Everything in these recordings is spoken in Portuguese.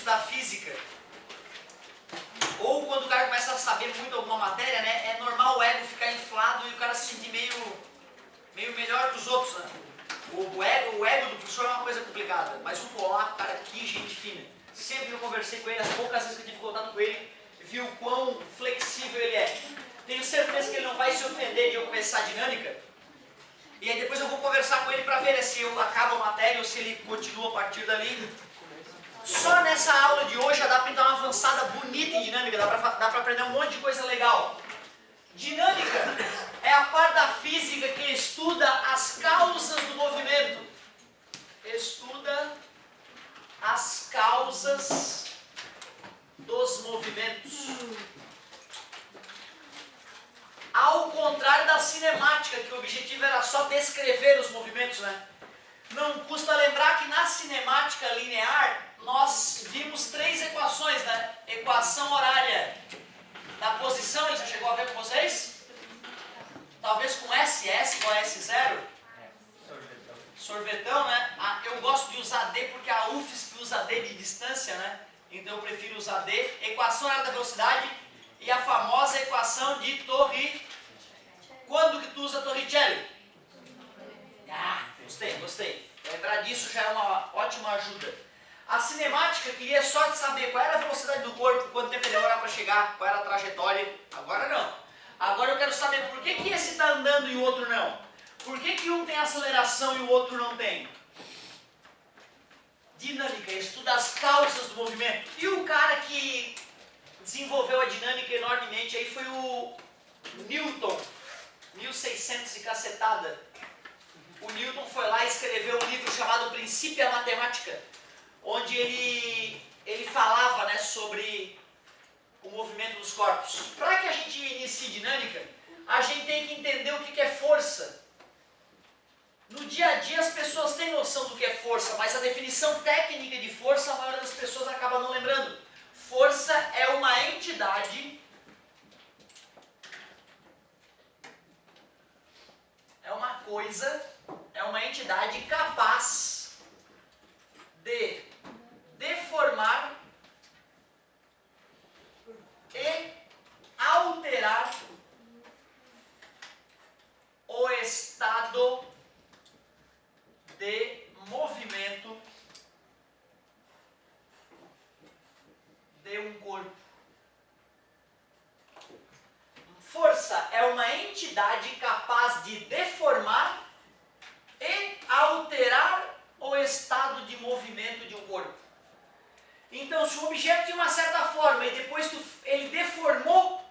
estudar física, ou quando o cara começa a saber muito alguma matéria, né, é normal o ego ficar inflado e o cara se sentir meio melhor que os outros, né? O ego do professor é uma coisa complicada, mas o polaco, cara, que gente fina. Sempre que eu conversei com ele, as poucas vezes que eu tive contato com ele, vi o quão flexível ele é. Tenho certeza que ele não vai se ofender de eu começar a dinâmica. E aí depois eu vou conversar com ele para ver se eu acabo a matéria ou se ele continua a partir dali. Só nessa aula de hoje já dá para dar uma avançada bonita em dinâmica, dá para aprender um monte de coisa legal. Dinâmica é a parte da física que estuda as causas do movimento. Estuda as causas dos movimentos. Ao contrário da cinemática, que o objetivo era só descrever os movimentos, né? Não custa lembrar que na cinemática linear nós vimos 3 equações, né? Equação horária da posição, ele já chegou a ver com vocês? Talvez com S igual a S0? Sorvetão, né? Eu gosto de usar D porque a UFSC usa D de distância, né? Então eu prefiro usar D. Equação horária da velocidade e a famosa equação de Torricelli. Quando que tu usa Torricelli? Gostei. Lembrar disso já é uma ótima ajuda. A cinemática queria só saber qual era a velocidade do corpo, quanto tempo ele demorar para chegar, qual era a trajetória. Agora não. Agora eu quero saber por que esse está andando e o outro não. Por que um tem aceleração e o outro não tem? Dinâmica, estuda as causas do movimento. E o cara que desenvolveu a dinâmica enormemente aí foi o Newton, 1600 e cacetada. O Newton foi lá e escreveu um livro chamado Princípio da Matemática, onde ele falava, né, sobre o movimento dos corpos. Para que a gente inicie dinâmica, a gente tem que entender o que é força. No dia a dia as pessoas têm noção do que é força, mas a definição técnica de força a maioria das pessoas acaba não lembrando. Força é uma entidade, é uma coisa, é uma entidade capaz de deformar e alterar o estado de movimento de um corpo. Força é uma entidade capaz de deformar e alterar o estado de movimento de um corpo. Então, se o objeto tinha uma certa forma e depois ele deformou,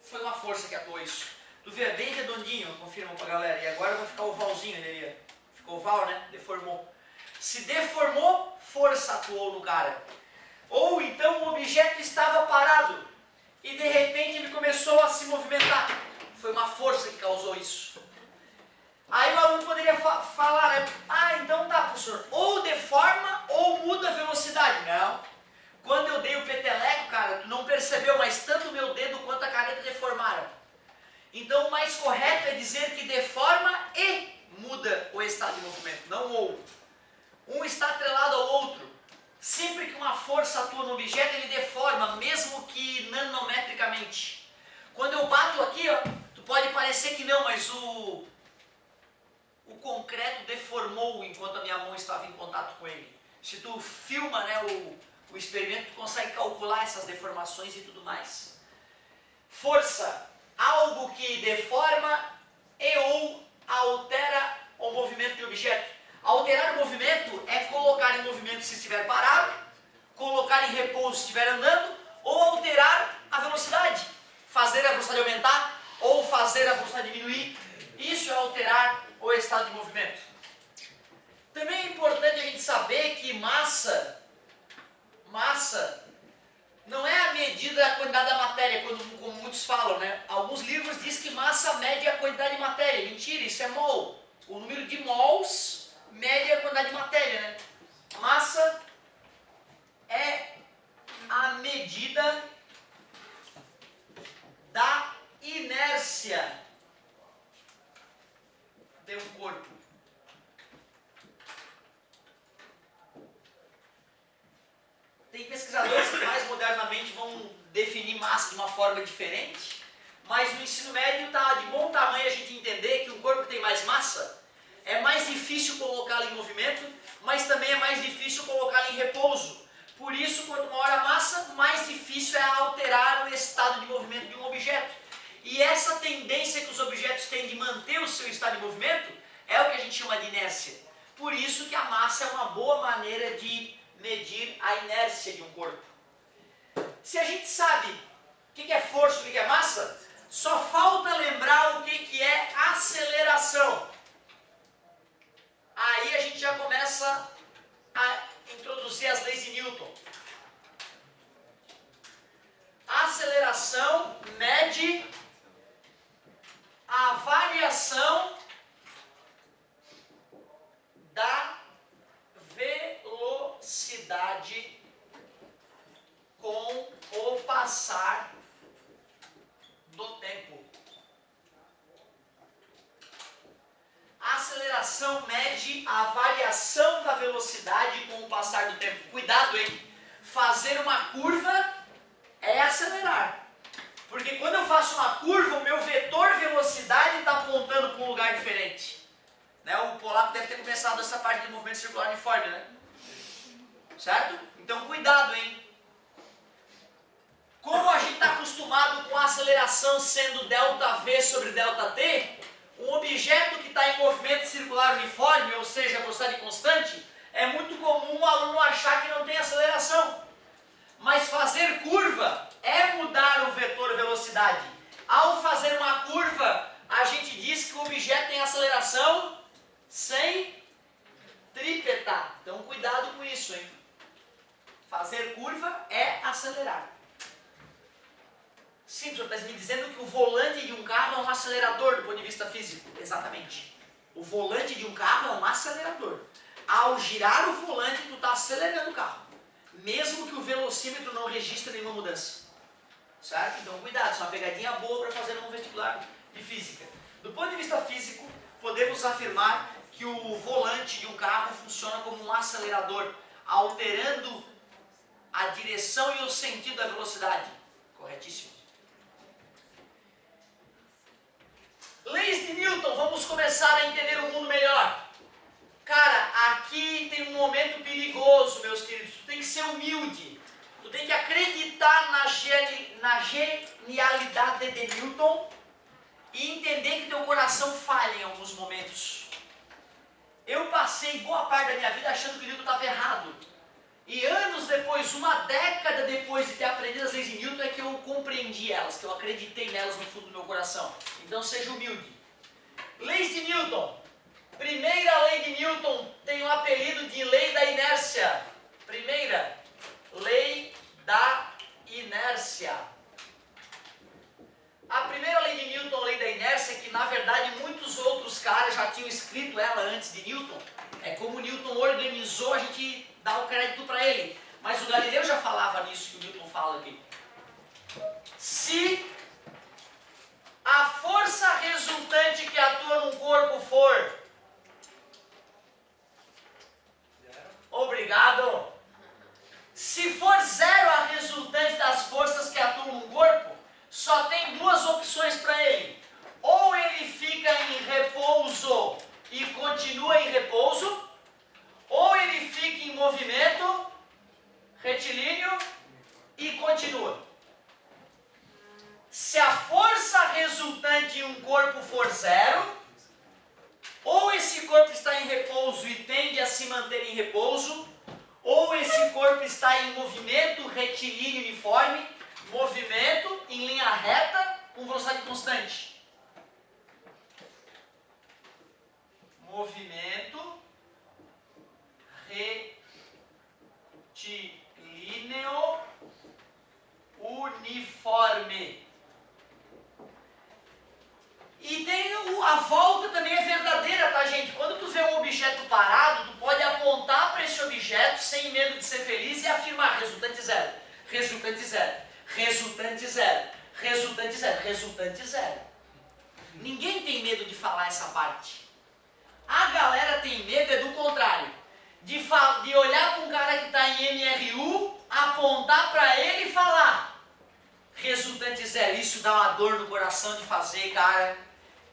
foi uma força que atuou isso. Tu vê, é bem redondinho, confirma pra galera. E agora vai ficar ovalzinho ali. Ficou oval, né? Deformou. Se deformou, força atuou no cara. Ou então o objeto estava parado e de repente ele começou a se movimentar. Foi uma força que causou isso. Aí o aluno poderia falar, né? Então tá, professor, ou deforma ou muda a velocidade. Não. Quando eu dei o peteleco, cara, tu não percebeu, mas tanto o meu dedo quanto a caneta deformaram. Então o mais correto é dizer que deforma e muda o estado de movimento, não ou. Um está atrelado ao outro. Sempre que uma força atua no objeto, ele deforma, mesmo que nanometricamente. Quando eu bato aqui, ó, tu pode parecer que não, mas o concreto deformou enquanto a minha mão estava em contato com ele. Se tu filma, né, o experimento, tu consegue calcular essas deformações e tudo mais. Força, algo que deforma e ou altera o movimento de objeto. Alterar o movimento é colocar em movimento se estiver parado, colocar em repouso se estiver andando, ou alterar a velocidade. Fazer a velocidade aumentar ou fazer a velocidade diminuir. Isso é alterar o estado de movimento. Também é importante a gente saber que massa não é a medida da quantidade da matéria, como muitos falam, né? Alguns livros dizem que massa mede a quantidade de matéria. Mentira, isso é mol. O número de mols mede a quantidade de matéria, né? Massa é a medida da inércia de um corpo. Tem definir massa de uma forma diferente, mas no ensino médio está de bom tamanho a gente entender que um corpo que tem mais massa é mais difícil colocá-lo em movimento, mas também é mais difícil colocá-lo em repouso. Por isso, quanto maior a massa, mais difícil é alterar o estado de movimento de um objeto. E essa tendência que os objetos têm de manter o seu estado de movimento é o que a gente chama de inércia. Por isso que a massa é uma boa maneira de medir a inércia de um corpo. Se a gente sabe o que é força e o que é massa, só falta lembrar o que é aceleração. Aí a gente já começa a introduzir as leis de Newton. A aceleração mede a variação da velocidade com o passar do tempo. A aceleração mede a variação da velocidade com o passar do tempo. Cuidado, hein? Fazer uma curva é acelerar. Porque quando eu faço uma curva, o meu vetor velocidade está apontando para um lugar diferente. Né? O polaco deve ter começado essa parte de movimento circular uniforme, né? Certo? Então cuidado, hein? Como a gente está acostumado com a aceleração sendo ΔV sobre ΔT, um objeto que está em movimento circular uniforme, ou seja, velocidade constante, é muito comum o aluno achar que não tem aceleração. Mas fazer curva é mudar o vetor velocidade. Ao fazer uma curva, a gente diz que o objeto tem aceleração centrípeta. Então cuidado com isso, hein? Fazer curva é acelerar. Sim, senhor, está me dizendo que o volante de um carro é um acelerador do ponto de vista físico. Exatamente. O volante de um carro é um acelerador. Ao girar o volante, tu está acelerando o carro. Mesmo que o velocímetro não registre nenhuma mudança. Certo? Então cuidado, isso é uma pegadinha boa para fazer um vestibular de física. Do ponto de vista físico, podemos afirmar que o volante de um carro funciona como um acelerador, alterando a direção e o sentido da velocidade. Corretíssimo. Leis de Newton, vamos começar a entender o mundo melhor. Cara, aqui tem um momento perigoso, meus queridos. Tu tem que ser humilde. Tu tem que acreditar na genialidade de Newton e entender que teu coração falha em alguns momentos. Eu passei boa parte da minha vida achando que Newton estava errado. E anos depois, uma década depois de ter aprendido as leis de Newton, é que eu compreendi elas, que eu acreditei nelas no fundo do meu coração. Então seja humilde. Leis de Newton. Primeira lei de Newton tem um apelido de lei da inércia. Primeira, lei da inércia. A primeira lei de Newton, lei da inércia, que na verdade muitos outros caras já tinham escrito ela antes de Newton. É como Newton organizou, a gente dá o crédito para ele. Mas o Galileu já falava nisso que o Newton fala aqui. Se a força resultante que atua num corpo for... Obrigado. Se for zero a resultante das forças que atuam no corpo, só tem duas opções para ele. Ou ele fica em repouso e continua em repouso, ou ele fica em movimento retilíneo e continua. Se a força resultante em um corpo for zero, ou esse corpo está em repouso e tende a se manter em repouso, ou esse corpo está em movimento retilíneo uniforme, movimento em linha reta com velocidade constante. Movimento retilíneo uniforme. E tem a volta também é verdadeira, tá, gente? Quando tu vê um objeto parado, tu pode apontar para esse objeto sem medo de ser feliz e afirmar resultante zero, resultante zero, resultante zero, resultante zero, resultante zero. Ninguém tem medo de falar essa parte. A galera tem medo é do contrário, de olhar para um cara que está em MRU, apontar para ele e falar zero. Isso dá uma dor no coração de fazer, cara.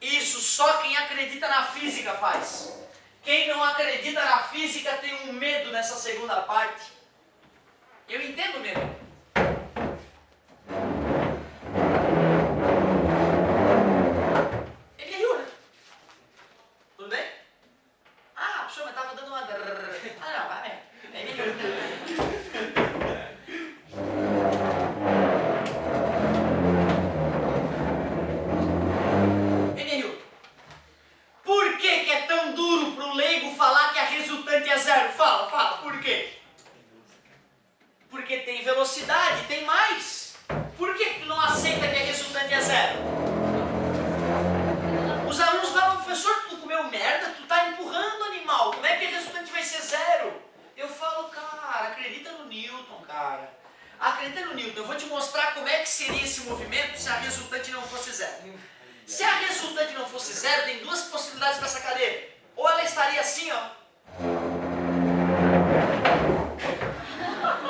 Isso só quem acredita na física faz. Quem não acredita na física tem um medo nessa segunda parte. Eu entendo mesmo. Ele riu, né? Tudo bem? Ah, professor, mas tava dando uma... Ah, não, vai mesmo. Ele riu. Por que é tão duro para o leigo falar que a resultante é zero? Fala, por quê? Porque tem velocidade, tem mais. Por que tu não aceita que a resultante é zero? Os alunos falam, professor, tu comeu merda, tu tá empurrando, animal, como é que a resultante vai ser zero? Eu falo, cara, acredita no Newton, cara. Acredita no Newton, eu vou te mostrar como é que seria esse movimento se a resultante não fosse zero. Se a resultante não fosse zero, tem duas possibilidades para essa cadeira. Ou ela estaria assim, ó.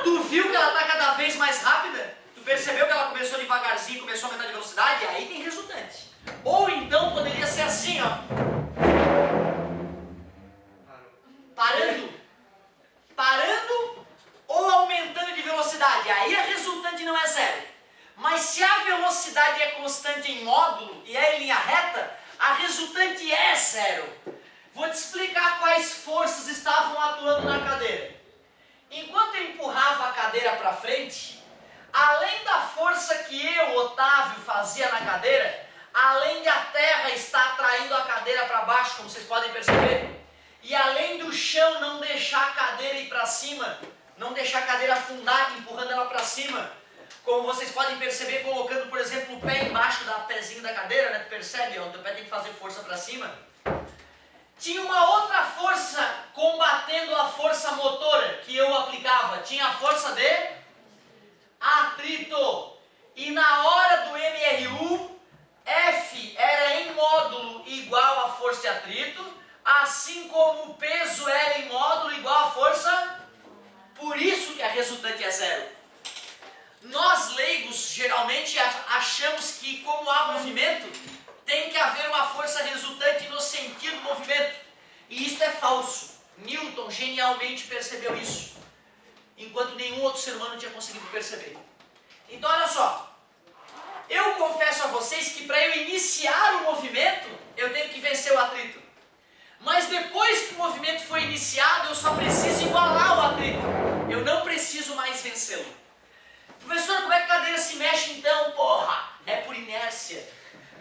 Tu viu que ela está cada vez mais rápida? Tu percebeu que ela começou devagarzinho, começou a aumentar de velocidade? Aí tem resultante. Ou então poderia ser assim, ó. Parando ou aumentando de velocidade. Aí a resultante não é zero. Mas se a velocidade é constante em módulo e é em linha reta, a resultante é zero. Vou te explicar quais forças estavam atuando na cadeira. Enquanto eu empurrava a cadeira para frente, além da força que eu, Otávio, fazia na cadeira, além de a terra estar atraindo a cadeira para baixo, como vocês podem perceber, e além do chão não deixar a cadeira ir para cima, não deixar a cadeira afundar, empurrando ela para cima, como vocês podem perceber, colocando, por exemplo, o pé embaixo do pezinho da cadeira, né? Tu percebe? O teu pé tem que fazer força para cima. Tinha uma outra força combatendo a força motora que eu aplicava. Tinha a força de atrito. E na hora do MRU, F era em módulo igual a força de atrito, assim como o peso era em módulo igual a força. Por isso que a resultante é zero. Nós leigos geralmente achamos que como há movimento, tem que haver uma força resultante no sentido do movimento. E isso é falso. Newton genialmente percebeu isso, enquanto nenhum outro ser humano tinha conseguido perceber. Então olha só, eu confesso a vocês que para eu iniciar o movimento, eu tenho que vencer o atrito. Mas depois que o movimento foi iniciado, eu só preciso igualar o atrito. Eu não preciso mais vencê-lo. Professor, como é que a cadeira se mexe então? Porra, é por inércia.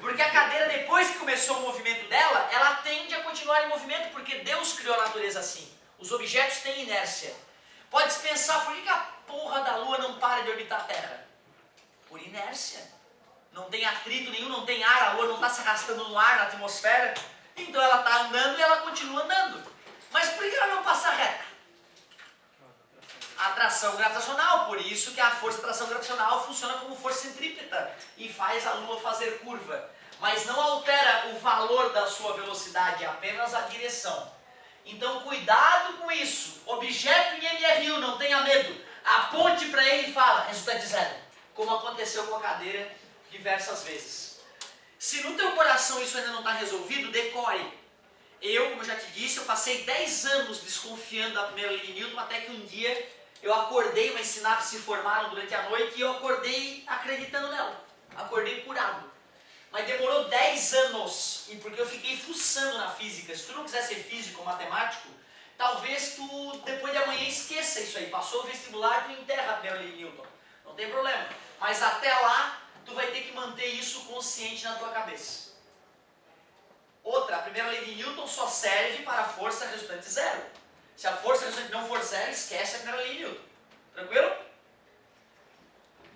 Porque a cadeira, depois que começou o movimento dela, ela tende a continuar em movimento, porque Deus criou a natureza assim. Os objetos têm inércia. Pode-se pensar, por que a porra da Lua não para de orbitar a Terra? Por inércia. Não tem atrito nenhum, não tem ar, a Lua não está se arrastando no ar, na atmosfera. Então ela está andando e ela continua andando. Mas por que ela não passa reta? Atração gravitacional, por isso que a força de atração gravitacional funciona como força centrípeta e faz a Lua fazer curva, mas não altera o valor da sua velocidade, apenas a direção. Então cuidado com isso. Objeto em MRU, não tenha medo, aponte para ele e fala, resultante zero, como aconteceu com a cadeira diversas vezes. Se no teu coração isso ainda não está resolvido, decore. Eu, como eu já te disse, eu passei 10 anos desconfiando da primeira lei de Newton, até que um dia eu acordei, umas sinapses se formaram durante a noite e eu acordei acreditando nela. Acordei curado. Mas demorou 10 anos, e porque eu fiquei fuçando na física. Se tu não quiser ser físico ou matemático, talvez tu, depois de amanhã, esqueça isso aí. Passou o vestibular, tu enterra a primeira lei de Newton. Não tem problema. Mas até lá, tu vai ter que manter isso consciente na tua cabeça. Outra, a primeira lei de Newton só serve para a força resultante zero. Se a força resultante não for zero, esquece a primeira lei de Newton. Tranquilo?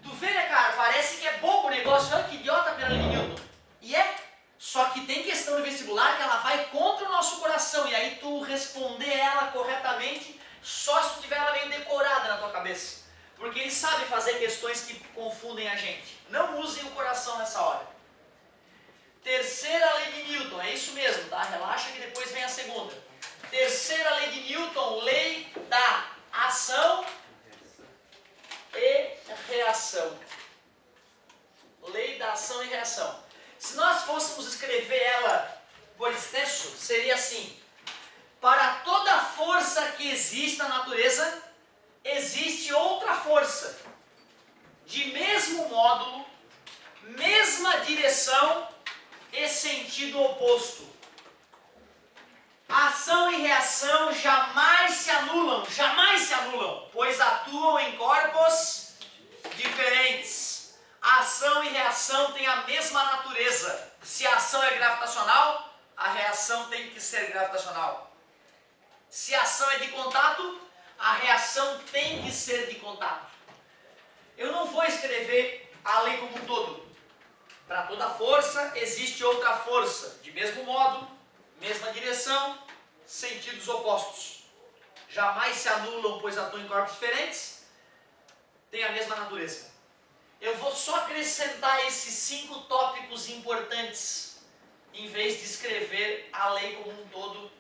Tu vê, né, cara? Parece que é bobo o negócio. Olha que idiota a primeira lei de Newton. E é. Só que tem questão no vestibular que ela vai contra o nosso coração. E aí tu responder ela corretamente só se tu tiver ela meio decorada na tua cabeça. Porque eles sabem fazer questões que confundem a gente. Não usem o coração nessa hora. Terceira lei de Newton, é isso mesmo, tá? Relaxa que depois vem a segunda. Terceira lei de Newton, lei da ação e reação. Lei reação. Se nós fôssemos escrever ela por extenso, seria assim: para toda força que existe na natureza, existe outra força, de mesmo módulo, mesma direção e sentido oposto. Ação e reação jamais se anulam, pois atuam em corpos diferentes. Ação e reação têm a mesma natureza. Se a ação é gravitacional, a reação tem que ser gravitacional. Se a ação é de contato, a reação tem que ser de contato. Eu não vou escrever a lei como um todo. Para toda força, existe outra força, de mesmo modo, mesma direção, sentidos opostos. Jamais se anulam, pois atuam em corpos diferentes, têm a mesma natureza. Eu vou só acrescentar esses 5 tópicos importantes, em vez de escrever a lei como um todo,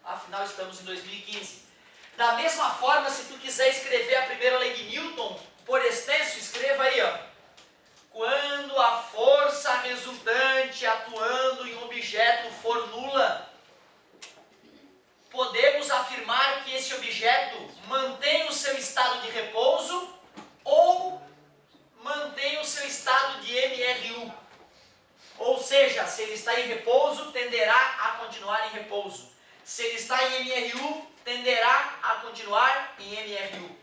afinal estamos em 2015. Da mesma forma, se tu quiser escrever a primeira lei de Newton, por extenso, escreva aí, ó. Quando a força resultante atuando em um objeto for nula, podemos afirmar que esse objeto mantém o seu estado de repouso ou mantém o seu estado de MRU. Ou seja, se ele está em repouso, tenderá a continuar em repouso. Se ele está em MRU, tenderá a continuar em MRU.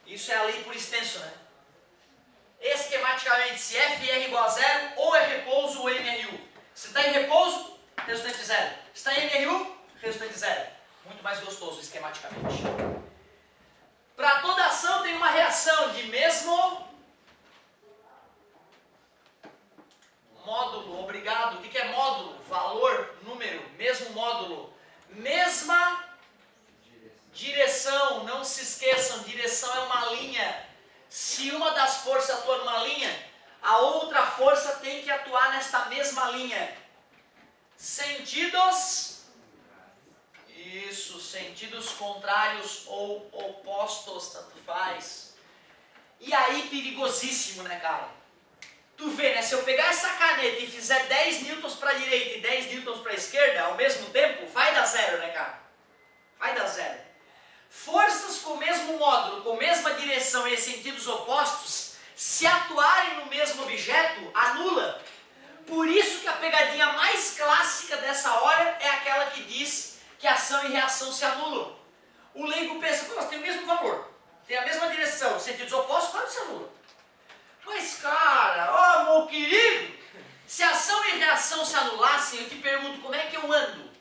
Isso é a lei por extenso, né? Esquematicamente, se FR é igual a zero, ou é repouso ou MRU. Se está em repouso, resultante zero. Se está em MRU, resultante zero. Muito mais gostoso esquematicamente. Para toda ação tem uma reação de mesmo módulo. Obrigado. O que é módulo? Valor, número, mesmo módulo. Mesma direção. Não se esqueçam, direção é uma linha. Se uma das forças atua numa linha, a outra força tem que atuar nesta mesma linha. Sentidos, isso, sentidos contrários ou opostos, tanto faz. E aí, perigosíssimo, né, cara? Tu vê, né, se eu pegar essa caneta e fizer 10 newtons para a direita e 10 newtons para a esquerda, ao mesmo tempo, vai dar zero, né, cara? Vai dar zero. Forças com o mesmo módulo, com a mesma direção e sentidos opostos, se atuarem no mesmo objeto, anula. Por isso que a pegadinha mais clássica dessa hora é aquela que diz que ação e reação se anulam. O leigo pensa, pô, tem o mesmo valor, tem a mesma direção, sentidos opostos, claro que se anula. Mas cara, ó meu querido, se ação e reação se anulassem, eu te pergunto, como é que eu ando?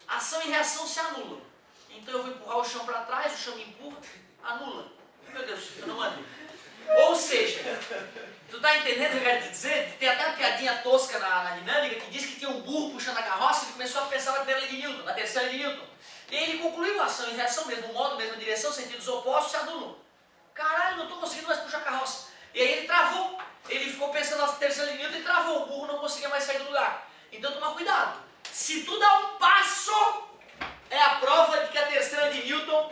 Ação e reação se anulam. Então eu vou empurrar o chão para trás, o chão me empurra, anula. Meu Deus, eu não ando. Ou seja, tu tá entendendo o que eu quero te dizer? Tem até uma piadinha tosca na dinâmica que diz que tinha um burro puxando a carroça e ele começou a pensar na primeira lei de Newton, na terceira lei de Newton. E aí ele concluiu a ação e reação, mesmo modo, mesma direção, sentidos opostos se anulam. Caralho, não estou conseguindo mais puxar a carroça. E aí ele travou. Ele ficou pensando na terceira lei de Newton e travou. O burro não conseguia mais sair do lugar. Então toma cuidado. Se tu dá um passo, é a prova de que a terceira de Newton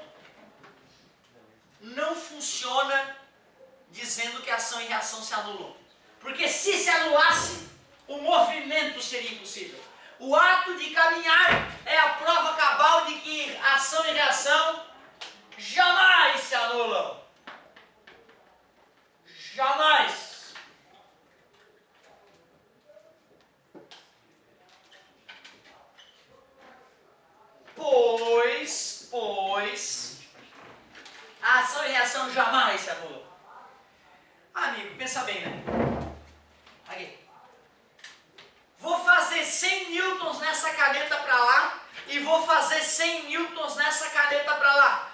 não funciona dizendo que ação e reação se anulam. Porque se anulasse, o movimento seria impossível. O ato de caminhar é a prova cabal de que ação e reação jamais se anulam. Jamais. Pois, a ação e reação jamais se anulam. Amigo, pensa bem, né? Aqui. Vou fazer 100 newtons nessa caneta para lá e vou fazer 100 newtons nessa caneta para lá.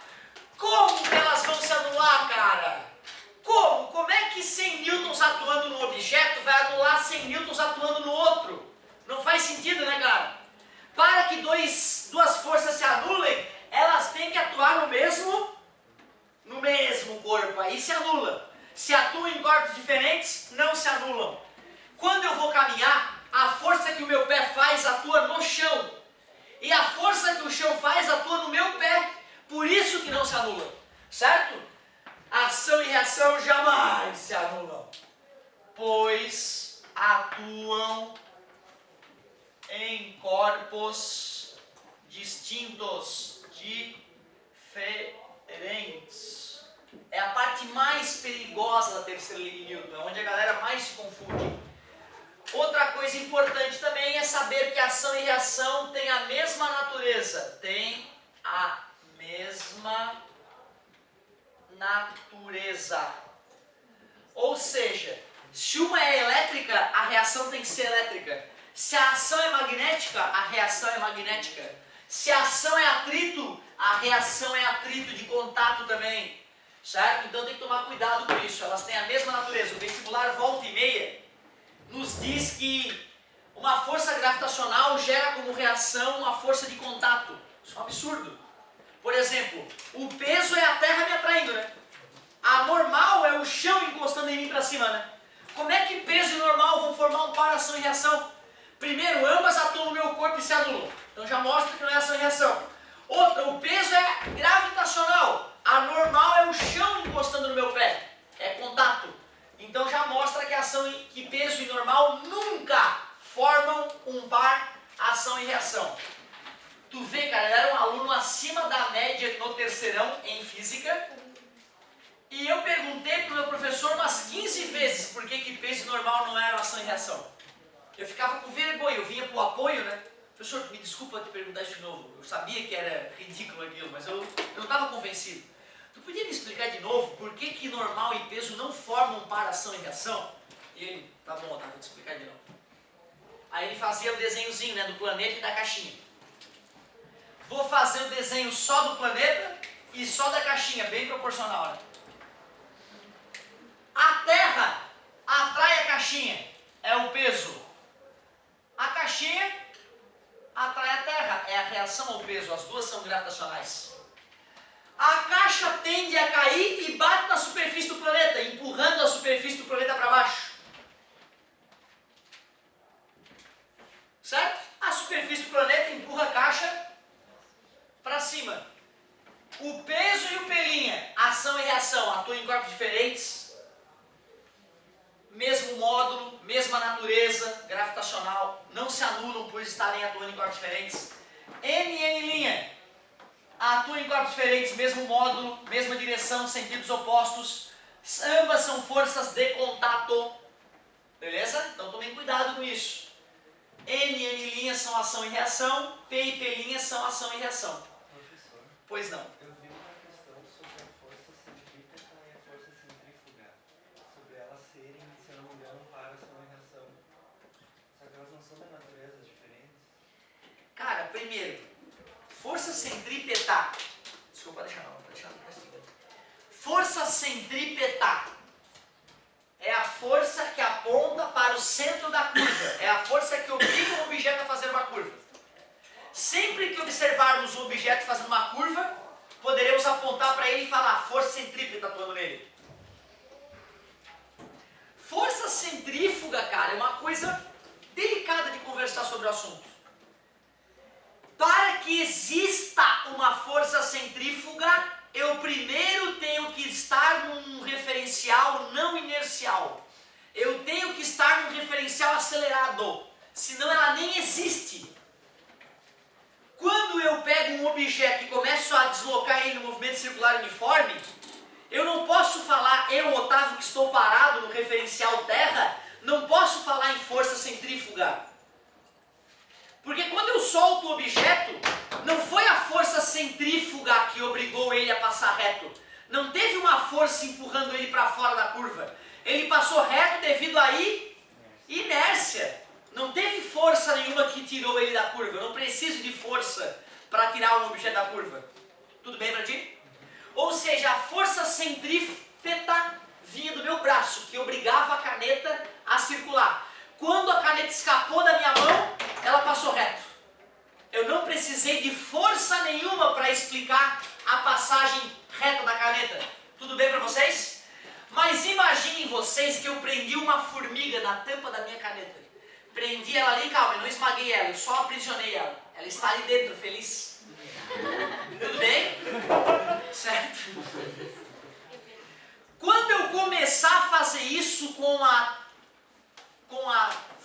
Como que elas vão se anular, cara? Como? Como é que 100 newtons atuando num objeto vai anular 100 newtons atuando no outro? Não faz sentido, né, cara? Para que duas forças se anulem, elas têm que atuar no mesmo corpo, aí se anula. Se atuam em corpos diferentes, não se anulam. Quando eu vou caminhar, a força que o meu pé faz atua no chão. E a força que o chão faz atua no meu pé. Por isso que não se anulam. Certo? Ação e reação jamais se anulam. Pois atuam em corpos distintos, diferentes. É a parte mais perigosa da terceira lei de Newton, é onde a galera mais se confunde. Outra coisa importante também é saber que ação e reação têm a mesma natureza. Tem a mesma natureza. Ou seja, se uma é elétrica, a reação tem que ser elétrica. Se a ação é magnética, a reação é magnética. Se a ação é atrito, a reação é atrito de contato também. Certo? Então tem que tomar cuidado com isso. Elas têm a mesma natureza. O vestibular volta e meia nos diz que uma força gravitacional gera como reação uma força de contato. Isso é um absurdo. Por exemplo, o peso é a Terra me atraindo, né? A normal é o chão encostando em mim para cima, né? Como é que peso e normal vão formar um par ação e reação? Primeiro, ambas atuam no meu corpo e se anulam. Então já mostra que não é ação e reação. Outra, o peso é gravitacional. A normal é o chão encostando no meu pé. É contato. Então já mostra que que peso e normal nunca formam um par ação e reação. Tu vê, cara, ele era um aluno acima da média no terceirão em física. E eu perguntei pro meu professor umas 15 vezes por que peso e normal não eram ação e reação. Eu ficava com vergonha, eu vinha pro apoio, né? Professor, me desculpa te perguntar isso de novo. Eu sabia que era ridículo aquilo, mas eu não estava convencido. Tu podia me explicar de novo por que normal e peso não formam um par ação e reação? E ele, tá bom, tá, vou te explicar de novo. Aí ele fazia o desenhozinho, né, do planeta e da caixinha. Vou fazer o desenho só do planeta e só da caixinha, bem proporcional, né? A Terra atrai a caixinha, é o peso. A caixinha atrai a Terra, é a reação ao peso, as duas são gravitacionais. A caixa tende a cair e bate na superfície do planeta, empurrando a superfície do planeta para baixo. Certo? A superfície do planeta empurra a caixa para cima. O peso e o pelinha, ação e reação, atuam em corpos diferentes. Mesmo módulo, mesma natureza gravitacional, não se anulam por estarem atuando em corpos diferentes. N e N', atuam em corpos diferentes, mesmo módulo, mesma direção, sentidos opostos. Ambas são forças de contato. Beleza? Então tomem cuidado com isso. N e N' são ação e reação, P e P' são ação e reação. Professor, pois não. Eu vi uma questão sobre a força centrípeta e a força centrífuga. Sobre elas serem, se eu não me engano, para ação e reação. Só que elas não são de naturezas diferentes. Cara, primeiro, força centrípeta. Desculpa, deixa não. Força centrípeta é a força que aponta para o centro da curva. É a força que obriga o objeto a fazer uma curva. Sempre que observarmos o objeto fazendo uma curva, poderemos apontar para ele e falar força centrípeta atuando nele. Força centrífuga, cara, é uma coisa delicada de conversar sobre o assunto. Para que exista uma força centrífuga, eu primeiro tenho que estar num referencial não inercial. Eu tenho que estar num referencial acelerado, senão ela nem existe. Quando eu pego um objeto e começo a deslocar ele no movimento circular uniforme, eu não posso falar, eu, Otávio, que estou parado no referencial Terra, não posso falar em força centrífuga. Porque quando eu solto o objeto, não foi a força centrífuga que obrigou ele a passar reto. Não teve uma força empurrando ele para fora da curva. Ele passou reto devido a inércia. Não teve força nenhuma que tirou ele da curva. Eu não preciso de força para tirar um objeto da curva. Tudo bem para ti? Ou seja, a força centrípeta vinha do meu braço, que obrigava a caneta a circular. Quando a caneta escapou da minha mão, ela passou reto. Eu não precisei de força nenhuma para explicar a passagem reta da caneta. Tudo bem para vocês? Mas imaginem vocês que eu prendi uma formiga na tampa da minha caneta. Prendi ela ali, calma, eu não esmaguei ela, eu só aprisionei ela. Ela está ali dentro, feliz. Tudo bem? Certo? Quando eu começar a fazer isso com a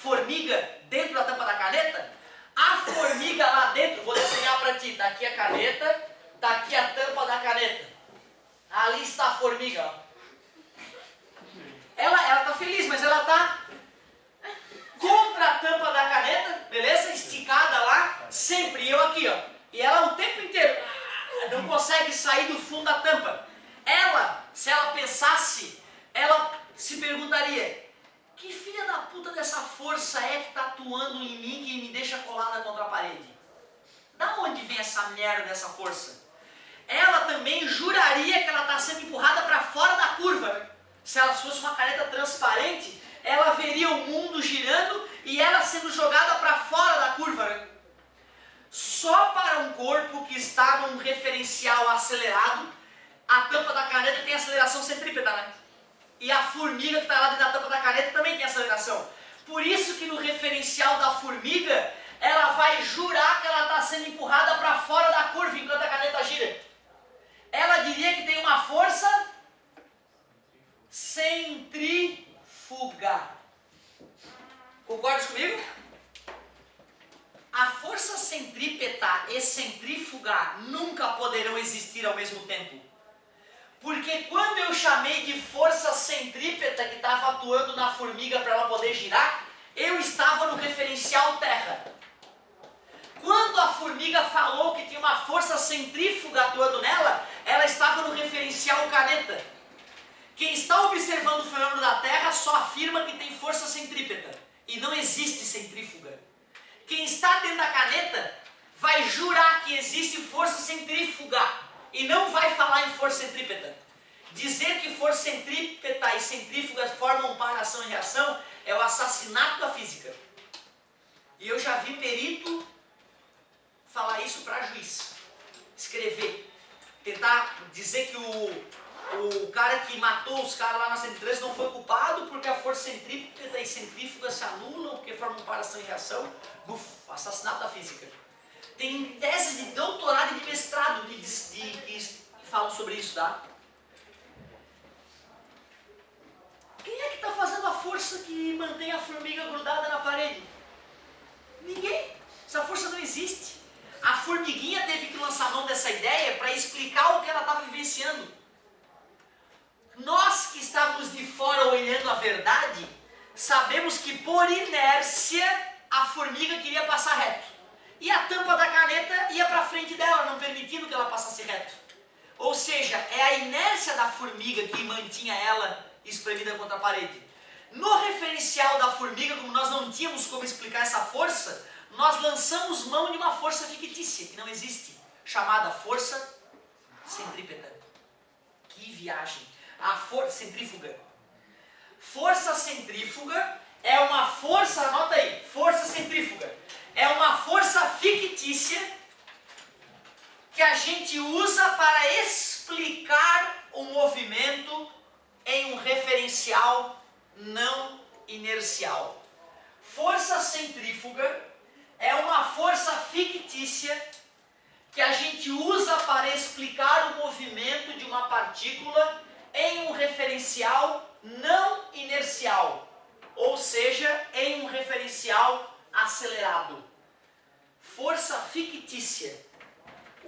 formiga dentro da tampa da caneta? A formiga lá dentro, vou desenhar para ti, tá aqui a caneta, tá aqui a tampa da caneta. Ali está a formiga, ó. Ela tá feliz, mas ela tá contra a tampa da caneta, beleza? Esticada lá, sempre, e eu aqui, ó. E ela o tempo inteiro não consegue sair do fundo da tampa. Ela, se ela pensasse, ela se perguntaria: que filha da puta dessa força é que tá atuando em mim que me deixa colada contra a parede? Da onde vem essa merda dessa força? Ela também juraria que ela está sendo empurrada para fora da curva. Se ela fosse uma caneta transparente, ela veria o mundo girando e ela sendo jogada para fora da curva. Só para um corpo que está num referencial acelerado, a tampa da caneta tem aceleração centrípeta, né? E a formiga que está lá dentro da tampa da caneta também tem aceleração. Por isso que no referencial da formiga, ela vai jurar que ela está sendo empurrada para fora da curva enquanto a caneta gira. Ela diria que tem uma força centrífuga. Concordas comigo? A força centrípeta e centrífuga nunca poderão existir ao mesmo tempo. Porque quando eu chamei de força centrípeta que estava atuando na formiga para ela poder girar, eu estava no referencial terra. Quando a formiga falou que tinha uma força centrífuga atuando nela, ela estava no referencial caneta. Quem está observando o fenômeno da Terra só afirma que tem força centrípeta. E não existe centrífuga. Quem está dentro da caneta vai jurar que existe força centrífuga. E não vai falar em força centrípeta. Dizer que força centrípeta e centrífuga formam par, ação e reação é o assassinato da física. E eu já vi perito falar isso para juiz. Escrever. Tentar dizer que o cara que matou os caras lá na 113 não foi culpado porque a força centrípeta e centrífuga se anulam porque formam par, ação e reação. Assassinato da física. Tem teses de doutorado e de mestrado que falam sobre isso, tá? Quem é que está fazendo a força que mantém a formiga grudada na parede? Ninguém. Essa força não existe. A formiguinha teve que lançar mão dessa ideia para explicar o que ela estava vivenciando. Nós que estávamos de fora olhando a verdade, sabemos que por inércia a formiga queria passar reto. E a tampa da caneta ia para frente dela, não permitindo que ela passasse reto. Ou seja, é a inércia da formiga que mantinha ela espremida contra a parede. No referencial da formiga, como nós não tínhamos como explicar essa força, nós lançamos mão de uma força fictícia, que não existe, chamada força centrípeta. Que viagem! A força centrífuga. Força centrífuga é uma força, anota aí, força centrífuga. É uma força fictícia que a gente usa para explicar o movimento em um referencial não inercial. Força centrífuga é uma força fictícia que a gente usa para explicar o movimento de uma partícula em um referencial não inercial, ou seja, em um referencial acelerado. Força fictícia.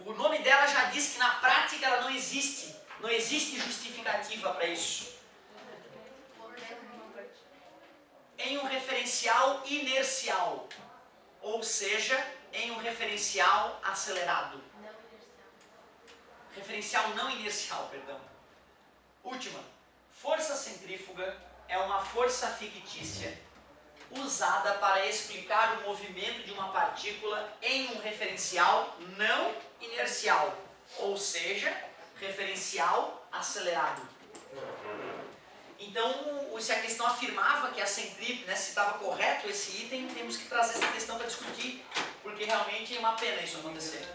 O nome dela já diz que na prática ela não existe. Não existe justificativa para isso. Em um referencial inercial, ou seja, em um referencial acelerado. Referencial não inercial, perdão. Última. Força centrífuga é uma força fictícia usada para explicar o movimento de uma partícula em um referencial não inercial, ou seja, referencial acelerado. Então, se a questão afirmava que a centrípeta, né, se estava correto esse item, temos que trazer essa questão para discutir, porque realmente é uma pena isso acontecer.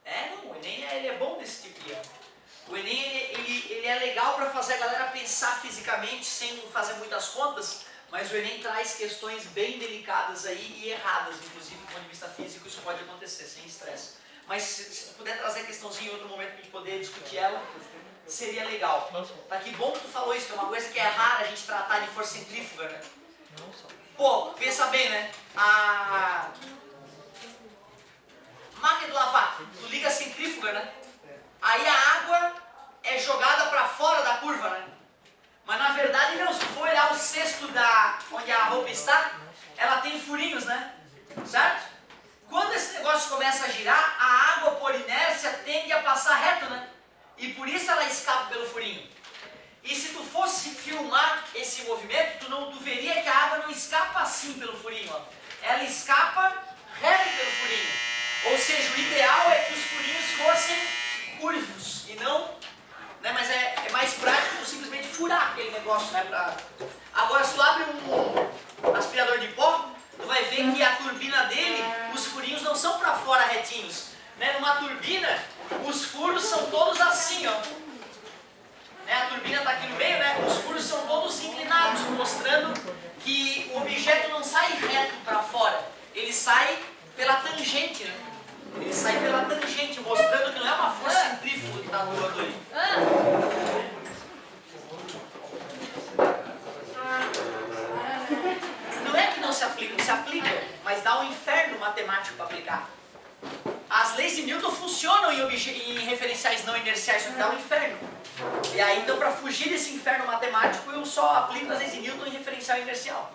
Não, o Enem ele é bom desse tipo de erro. O Enem ele é legal para fazer a galera pensar fisicamente sem fazer muitas contas, mas o Enem traz questões bem delicadas aí e erradas, inclusive do ponto de vista físico isso pode acontecer, sem estresse. Mas se puder trazer a questãozinha em outro momento para a gente poder discutir ela, seria legal. Tá, que bom que tu falou isso, que é uma coisa que é rara a gente tratar de força centrífuga, né? Não só. Pô, pensa bem, né? A máquina de lavar, tu liga a centrífuga, né? Aí a água é jogada para fora da curva, né? Mas na verdade não, se for olhar o cesto onde a roupa está, ela tem furinhos, né? Certo? Quando esse negócio começa a girar, a água por inércia tende a passar reto, né? E por isso ela escapa pelo furinho. E se tu fosse filmar esse movimento, tu veria que a água não escapa assim pelo furinho, ó. Ela escapa reto pelo furinho. Ou seja, o ideal é que os furinhos fossem curvos e não, né? Mas é mais prático tu simplesmente furar aquele negócio, né? Agora, se tu abre um aspirador de pó, tu vai ver que a turbina dele, os furinhos não são para fora retinhos, né? Numa turbina, os furos são todos assim, ó. Né? A turbina está aqui no meio, né? Os furos são todos inclinados, mostrando que o objeto não sai reto para fora, ele sai pela tangente, né? Ele sai pela tangente, mostrando que não é uma força centrífuga que está atuando ali. Não é que não se aplica, mas dá um inferno matemático para aplicar. As leis de Newton funcionam em referenciais não inerciais, só que dá um inferno. E aí, então, para fugir desse inferno matemático, eu só aplico as leis de Newton em referencial inercial.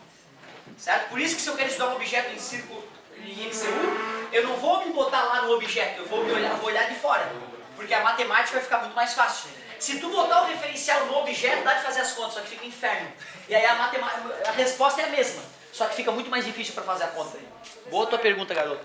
Certo? Por isso que se eu quero estudar um objeto em círculo, em MCU, eu não vou me botar lá no objeto, eu vou olhar de fora. Porque a matemática vai ficar muito mais fácil. Se tu botar o referencial no objeto, dá de fazer as contas, só que fica um inferno. E aí a resposta é a mesma, só que fica muito mais difícil para fazer a conta. Boa tua pergunta, garoto.